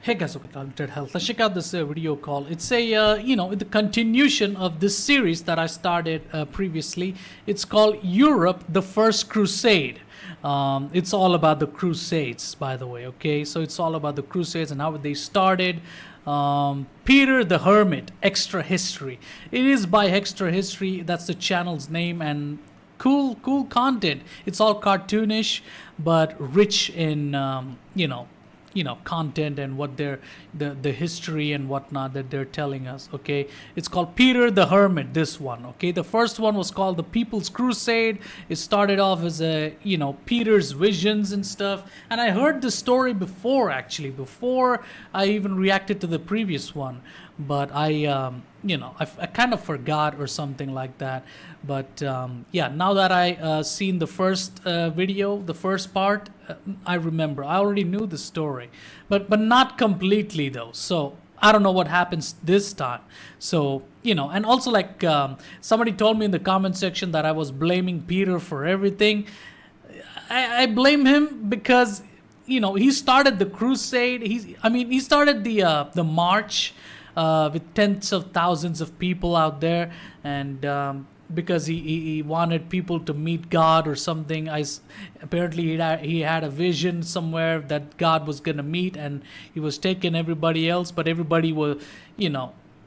Hey guys, welcome to Unlimited Health. Let's check out this video call. It's a, the continuation of this series that I started previously. It's called Europe, the First Crusade. It's all about the Crusades, by the way, okay? So it's all about the Crusades and how they started. Peter the Hermit, Extra History. It is by Extra History, that's the channel's name, and cool content. It's all cartoonish, but rich in, content and what the history and whatnot that they're telling us. Okay, it's called Peter the Hermit, this one. Okay, the first one was called the People's Crusade. It started off as Peter's visions and stuff, and I heard the story before I even reacted to the previous one, but I kind of forgot or something like that. But now that I seen the first video, the first part, I remember. I already knew the story, but not completely though. So I don't know what happens this time. So, and also somebody told me in the comment section that I was blaming Peter for everything. I blame him because, he started the crusade. He started the march with tens of thousands of people out there, and because he wanted people to meet God or something. Apparently he had a vision somewhere that God was gonna meet, and he was taking everybody else, but everybody was,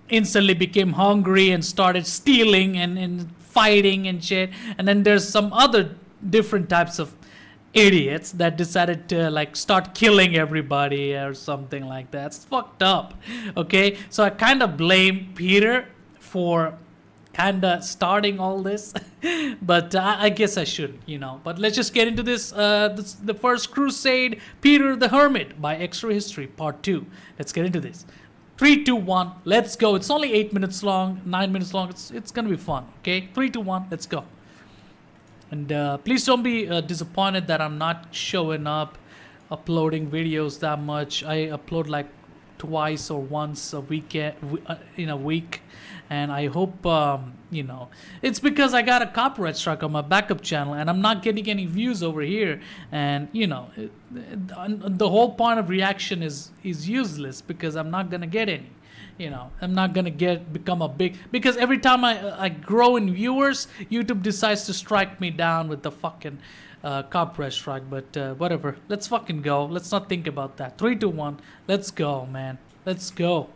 instantly became hungry and started stealing and fighting and shit. And then there's some other different types of idiots that decided to start killing everybody or something like that. It's fucked up. Okay, so I kind of blame Peter for kind of starting all this, but I guess I shouldn't, But let's just get into this. The First Crusade, Peter the Hermit by Extra History, Part 2. Let's get into this. 3, 2, 1, let's go. It's only 8 minutes long, 9 minutes long. It's gonna be fun. Okay, 3, 2, 1, let's go. And please don't be disappointed that I'm not showing up, uploading videos that much. I upload like twice or once a week in a week, and I hope it's because I got a copyright strike on my backup channel and I'm not getting any views over here, and the whole point of reaction is useless because I'm not gonna get any. I'm not gonna become a big, because every time I grow in viewers, YouTube decides to strike me down with the fucking copyright strike. But whatever, let's fucking go. Let's not think about that. 3, 2, 1, let's go, man. Let's go.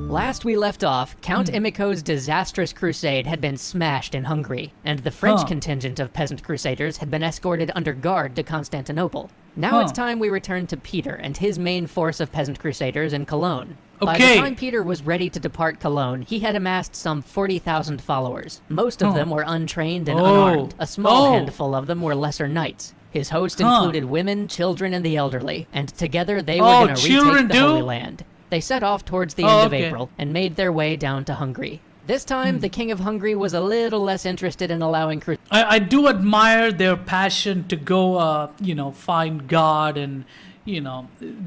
Last we left off, Count Emico's disastrous crusade had been smashed in Hungary, and the French contingent of peasant crusaders had been escorted under guard to Constantinople. Now it's time we return to Peter and his main force of peasant crusaders in Cologne. By the time Peter was ready to depart Cologne, he had amassed some 40,000 followers. Most of them were untrained and unarmed. A small handful of them were lesser knights. His host included women, children, and the elderly, and together they were going to retake the Holy Land. They set off towards the end of April and made their way down to Hungary. This time, the King of Hungary was a little less interested in allowing I do admire their passion to go, find God and,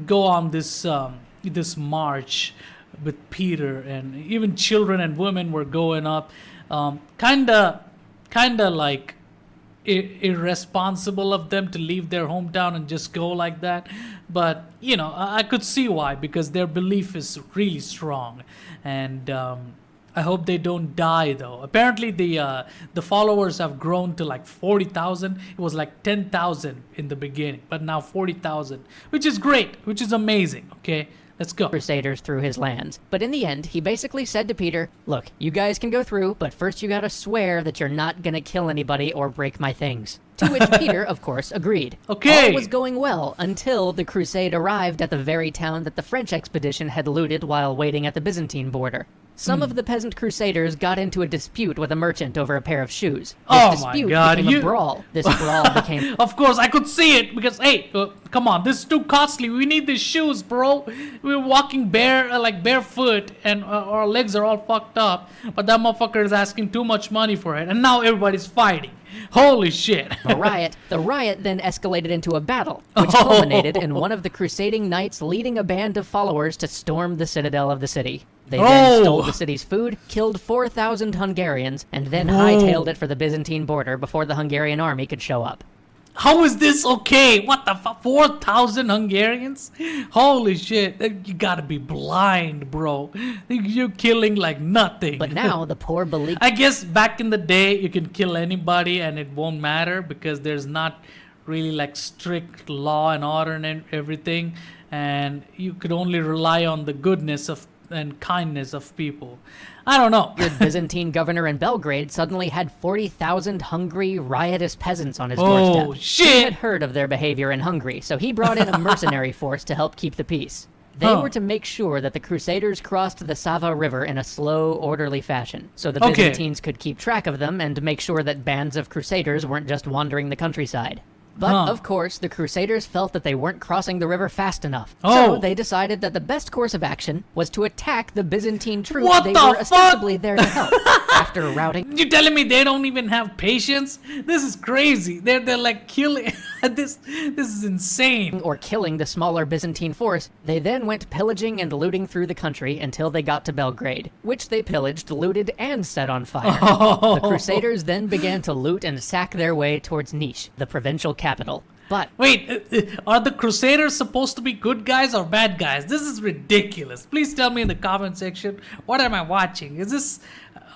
go on this this march with Peter, and even children and women were going up. Kinda like irresponsible of them to leave their hometown and just go like that, but I could see why, because their belief is really strong, and I hope they don't die though. Apparently the followers have grown to like 40,000. It was like 10,000 in the beginning, but now 40,000, which is great, which is amazing. Okay, let's go. Crusaders through his lands. But in the end, he basically said to Peter, look, you guys can go through, but first you gotta swear that you're not gonna kill anybody or break my things. To which Peter, of course, agreed. Okay. All was going well until the crusade arrived at the very town that the French expedition had looted while waiting at the Byzantine border. Some of the peasant crusaders got into a dispute with a merchant over a pair of shoes. This dispute became a brawl. This brawl became... Of course, I could see it, because, hey, come on, this is too costly. We need these shoes, bro. We're walking barefoot, and our legs are all fucked up. But that motherfucker is asking too much money for it, and now everybody's fighting. Holy shit. The riot then escalated into a battle, which culminated in one of the crusading knights leading a band of followers to storm the citadel of the city. They then stole the city's food, killed 4,000 Hungarians, and then hightailed it for the Byzantine border before the Hungarian army could show up. How is this okay? What the fuck? 4,000 Hungarians? Holy shit. You gotta be blind, bro. You're killing like nothing. But now the poor beleaguered... I guess back in the day, you can kill anybody and it won't matter because there's not really like strict law and order and everything. And you could only rely on the goodness of and kindness of people. I don't know. The Byzantine governor in Belgrade suddenly had 40,000 hungry, riotous peasants on his Oh, doorstep. shit. He had heard of their behavior in Hungary, so he brought in a mercenary force to help keep the peace. They were to make sure that the Crusaders crossed the Sava River in a slow, orderly fashion, so the Byzantines could keep track of them and make sure that bands of Crusaders weren't just wandering the countryside. But, of course, the Crusaders felt that they weren't crossing the river fast enough. So they decided that the best course of action was to attack the Byzantine troops What they the were fuck? ostensibly there to help. After routing... You telling me they don't even have patience? This is crazy. They're like killing. This is insane. or killing the smaller Byzantine force, they then went pillaging and looting through the country until they got to Belgrade, which they pillaged, looted, and set on fire. The Crusaders then began to loot and sack their way towards Niš, the provincial capital. But Wait, are the Crusaders supposed to be good guys or bad guys? This is ridiculous. Please tell me in the comment section. What am I watching?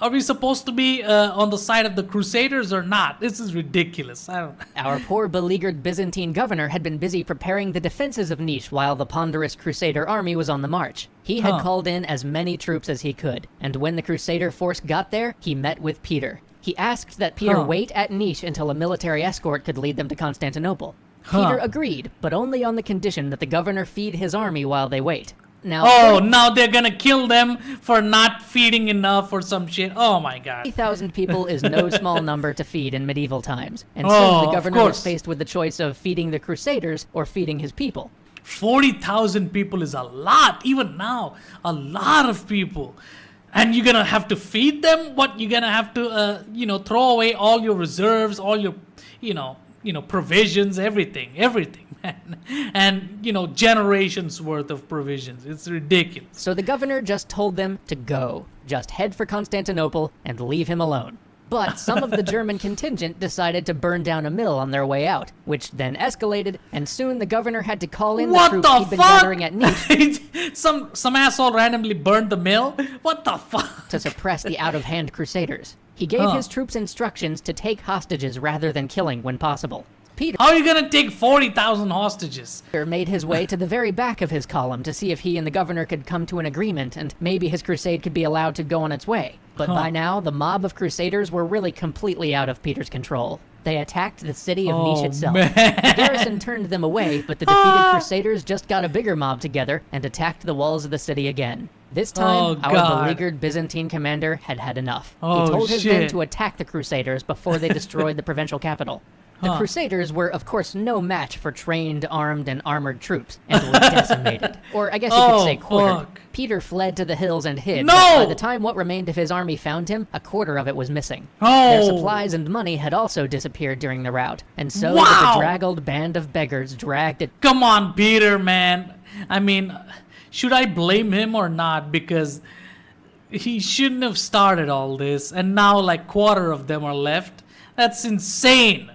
Are we supposed to be on the side of the Crusaders or not? This is ridiculous. I don't. our poor beleaguered Byzantine governor had been busy preparing the defenses of Niš while the ponderous Crusader army was on the march. He had called in as many troops as he could, and when the Crusader force got there, he met with Peter. He asked that Peter wait at Niš until a military escort could lead them to Constantinople. Peter agreed, but only on the condition that the governor feed his army while they wait. Now, Now they're gonna kill them for not feeding enough or some shit. Oh my god. 30,000 people is no small number to feed in medieval times, and soon Oh, the of governor was course. faced with the choice of feeding the Crusaders or feeding his people. 40,000 people is a lot. Even now, a lot of people. And you're gonna have to feed them? What, you're gonna have to, throw away all your reserves, all your, provisions, everything, man. And, generations worth of provisions. It's ridiculous. So the governor just told them to go. Just head for Constantinople and leave him alone. But some of the German contingent decided to burn down a mill on their way out, which then escalated, and soon the governor had to call in the What troops the he'd been fuck? gathering at Niš some asshole randomly burned the mill? What the fuck? to suppress the out-of-hand Crusaders. He gave his troops instructions to take hostages rather than killing when possible. Peter How are you gonna take 40,000 hostages? made his way to the very back of his column to see if he and the governor could come to an agreement and maybe his crusade could be allowed to go on its way. But by now, the mob of Crusaders were really completely out of Peter's control. They attacked the city of Niš itself. The garrison turned them away, but the defeated Crusaders just got a bigger mob together and attacked the walls of the city again. This time, our God. beleaguered Byzantine commander had had enough. Oh, He told his men shit. to attack the Crusaders before they destroyed the provincial capital. The Crusaders were, of course, no match for trained, armed, and armored troops, and were decimated. Or I guess you could say quartered. fuck. Peter fled to the hills and hid, No! but by the time what remained of his army found him, a quarter of it was missing. Their supplies and money had also disappeared during the rout, and so the Wow! bedraggled band of beggars dragged it. Come on, Peter, man. I mean, should I blame him or not? Because he shouldn't have started all this, and now like quarter of them are left. That's insane.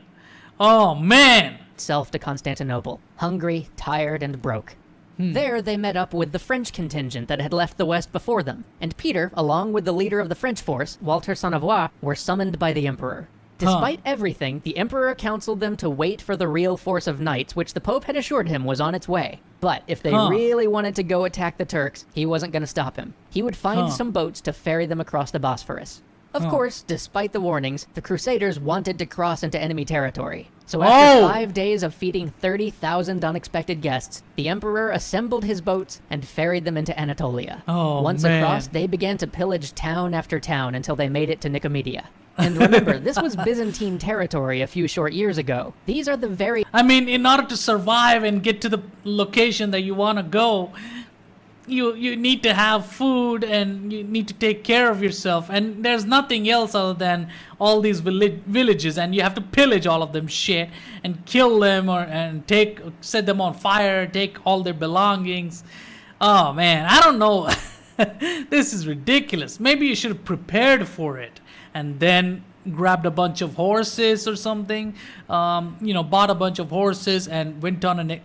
Oh man. Itself to Constantinople, hungry, tired, and broke. There they met up with the French contingent that had left the west before them, and Peter, along with the leader of the French force, Walter Saint-Avoix, were summoned by the emperor. Despite everything, the emperor counseled them to wait for the real force of knights, which the pope had assured him was on its way. But if they really wanted to go attack the Turks, he wasn't going to stop him. He would find some boats to ferry them across the Bosphorus. Of course, despite the warnings, the Crusaders wanted to cross into enemy territory. So after 5 days of feeding 30,000 unexpected guests, the emperor assembled his boats and ferried them into Anatolia. Once across, they began to pillage town after town until they made it to Nicomedia. And remember, this was Byzantine territory a few short years ago. These are the very... I mean, in order to survive and get to the location that you want to go, you need to have food and you need to take care of yourself, and there's nothing else other than all these villages, and you have to pillage all of them shit and kill them and set them on fire, take all their belongings. Oh man, I don't know. This is ridiculous. Maybe you should have prepared for it and then grabbed a bunch of horses or something, bought a bunch of horses and went on a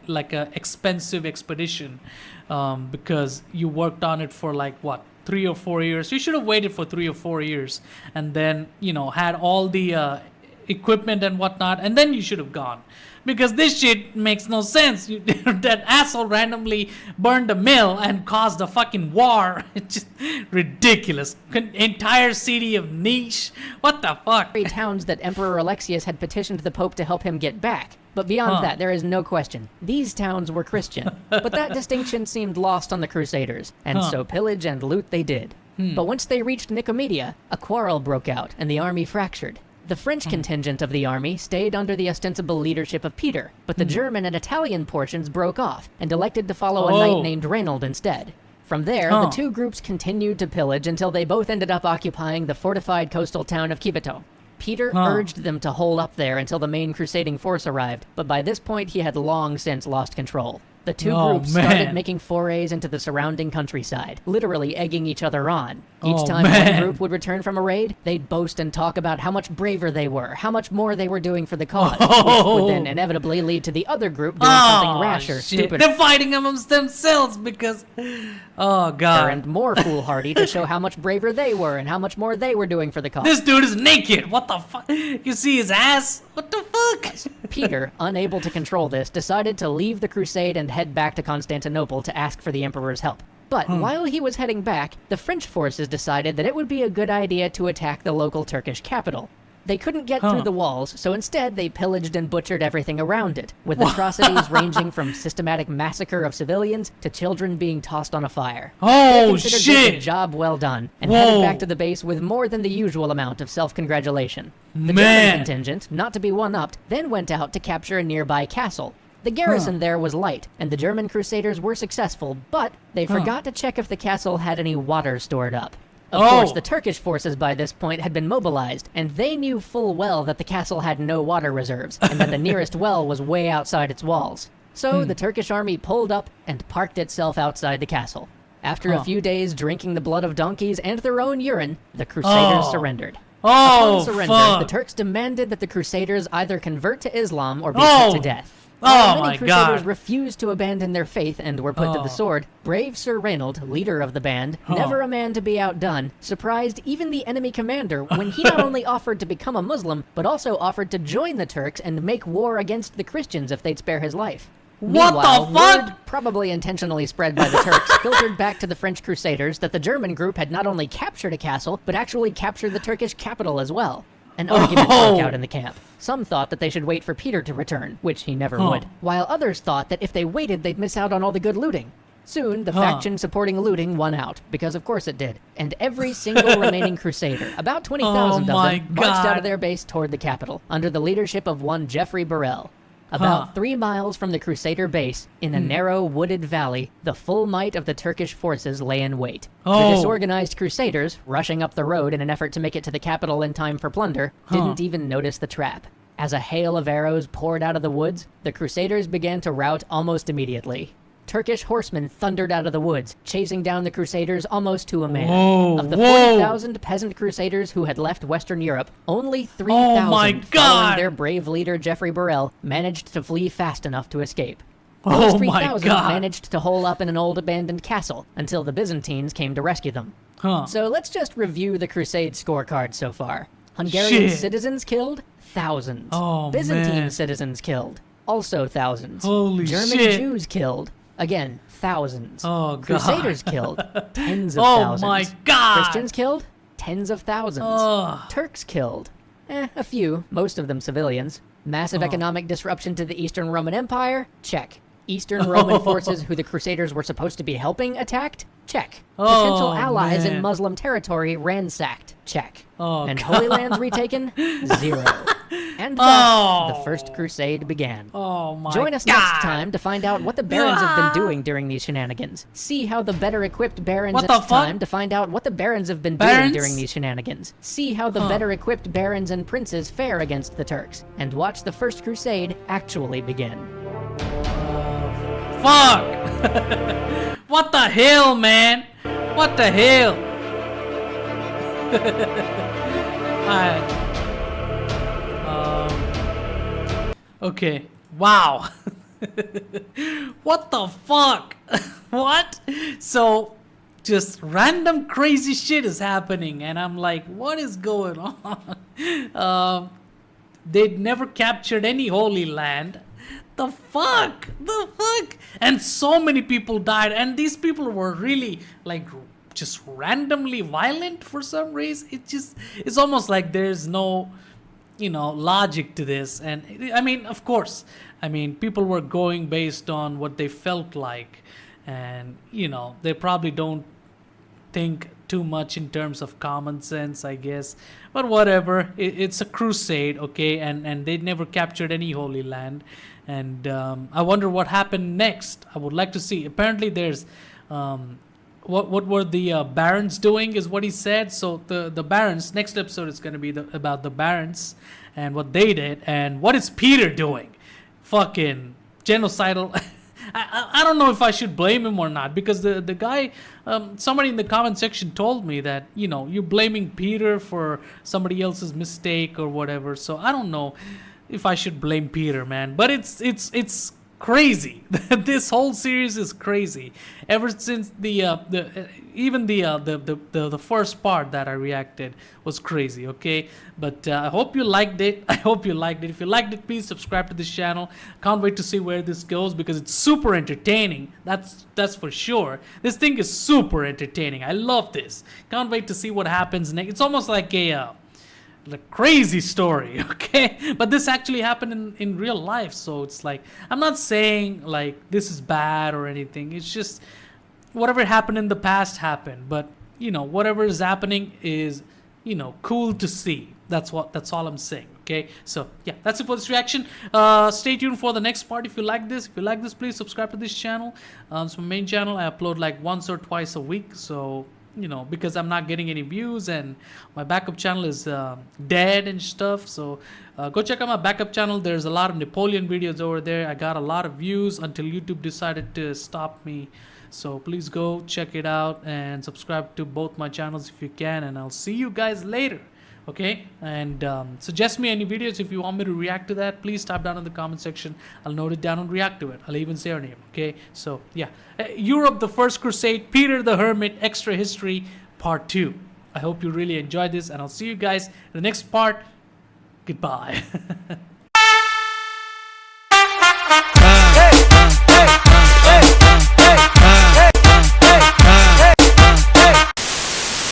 expensive expedition, because you worked on it for like what, 3 or 4 years. You should have waited for 3 or 4 years, and then had all the equipment and whatnot, and then you should have gone, because this shit makes no sense. That asshole randomly burned a mill and caused a fucking war. It's just ridiculous. Entire city of Niche. What the fuck? Towns that Emperor Alexius had petitioned the Pope to help him get back. But beyond that, there is no question. These towns were Christian. But that distinction seemed lost on the Crusaders, and so pillage and loot they did. But once they reached Nicomedia, a quarrel broke out and the army fractured. The French contingent of the army stayed under the ostensible leadership of Peter, but the German and Italian portions broke off and elected to follow a knight named Reynold instead. From there, the two groups continued to pillage until they both ended up occupying the fortified coastal town of Civito. Peter urged them to hold up there until the main crusading force arrived, but by this point he had long since lost control. The two groups started making forays into the surrounding countryside, literally egging each other on. Each time one group would return from a raid, they'd boast and talk about how much braver they were, how much more they were doing for the cause, which would then inevitably lead to the other group doing something rash or stupid. They're fighting amongst themselves because... Oh, God. And more foolhardy to show how much braver they were and how much more they were doing for the cause. This dude is naked. What the fuck? You see his ass? What the fuck? Peter, unable to control this, decided to leave the crusade and head back to Constantinople to ask for the emperor's help. But while he was heading back, the French forces decided that it would be a good idea to attack the local Turkish capital. They couldn't get through the walls, so instead they pillaged and butchered everything around it, with atrocities ranging from systematic massacre of civilians to children being tossed on a fire. They considered this a job well done, and headed back to the base with more than the usual amount of self-congratulation. The German contingent, not to be one-upped, then went out to capture a nearby castle. The garrison there was light, and the German crusaders were successful, but they forgot to check if the castle had any water stored up. Of course, the Turkish forces by this point had been mobilized, and they knew full well that the castle had no water reserves, and that the nearest well was way outside its walls. So the Turkish army pulled up and parked itself outside the castle. After a few days drinking the blood of donkeys and their own urine, the Crusaders surrendered. Upon surrender, the Turks demanded that the Crusaders either convert to Islam or be put to death. While many Crusaders refused to abandon their faith and were put to the sword, brave Sir Reynold, leader of the band, never a man to be outdone, surprised even the enemy commander when he not only offered to become a Muslim, but also offered to join the Turks and make war against the Christians if they'd spare his life. What Meanwhile, the fuck? Word, probably intentionally spread by the Turks, filtered back to the French Crusaders that the German group had not only captured a castle, but actually captured the Turkish capital as well. An argument broke out in the camp. Some thought that they should wait for Peter to return, which he never would, while others thought that if they waited, they'd miss out on all the good looting. Soon, the faction supporting looting won out, because of course it did, and every single remaining crusader, about 20,000 of them, marched out of their base toward the capital, under the leadership of one Geoffrey Burrell. About 3 miles from the Crusader base, in a narrow wooded valley, the full might of the Turkish forces lay in wait. The disorganized Crusaders, rushing up the road in an effort to make it to the capital in time for plunder, didn't even notice the trap. As a hail of arrows poured out of the woods, the Crusaders began to rout almost immediately. Turkish horsemen thundered out of the woods, chasing down the Crusaders almost to a man. Of the 40,000 peasant Crusaders who had left Western Europe, only 3,000, following their brave leader Geoffrey Burrell, managed to flee fast enough to escape. Those 3,000 managed to hole up in an old abandoned castle until the Byzantines came to rescue them. So let's just review the Crusade scorecard so far. Hungarian citizens killed? Thousands. Byzantine citizens killed? Also thousands. German Jews killed? Again, thousands. Crusaders killed? Tens of thousands. Christians killed? Tens of thousands. Turks killed? A few, most of them civilians. Massive economic disruption to the Eastern Roman Empire? Check. Eastern Roman forces who the Crusaders were supposed to be helping attacked? Check. Potential allies in Muslim territory ransacked? Check. And Holy Lands retaken? 0. And thus, the First Crusade began. Join us next time to find out what the barons have been doing during these shenanigans. See how the better equipped barons next time to find out what the barons have been doing during these shenanigans. See how the better equipped barons and princes fare against the Turks. And watch the First Crusade actually begin. Fuck! What the hell, man? What the hell? Alright. Okay. Wow. What the fuck? What? So, just random crazy shit is happening, and I'm like, what is going on? They'd never captured any holy land. The fuck? The fuck? And so many people died, and these people were really like just randomly violent for some reason. It's almost like there's no logic to this. And I mean, of course, people were going based on what they felt like, and they probably don't think too much in terms of common sense, I guess. But whatever, it's a crusade, okay, and they never captured any holy land. And I wonder what happened next. I would like to see. Apparently there's what were the barons doing is what he said. So the barons, next episode is going to be about the barons and what they did. And what is Peter doing? Fucking genocidal. I don't know if I should blame him or not, because the guy, somebody in the comment section told me that you're blaming Peter for somebody else's mistake or whatever. So I don't know if I should blame Peter, man. But it's crazy. This whole series is crazy. Ever since the first part that I reacted was crazy. Okay, but I hope you liked it. I hope you liked it. If you liked it, please subscribe to this channel. Can't wait to see where this goes, because it's super entertaining. That's for sure. This thing is super entertaining. I love this. Can't wait to see what happens next. It's almost like a crazy story, okay? But this actually happened in real life, so it's like, I'm not saying like this is bad or anything. It's just whatever happened in the past happened, but whatever is happening is cool to see. That's all I'm saying, okay? So yeah, that's it for this reaction. Stay tuned for the next part. If you like this, please subscribe to this channel. It's my main channel. I upload like once or twice a week, so because I'm not getting any views, and my backup channel is dead and stuff. So go check out my backup channel. There's a lot of Napoleon videos over there. I got a lot of views until YouTube decided to stop me. So please go check it out and subscribe to both my channels if you can, and I'll see you guys later. Okay, and suggest me any videos if you want me to react to that. Please type down in the comment section. I'll note it down and react to it. I'll even say her name. Okay, so yeah, Europe, the First Crusade, Peter the Hermit, Extra History, Part 2. I hope you really enjoyed this, and I'll see you guys in the next part. Goodbye.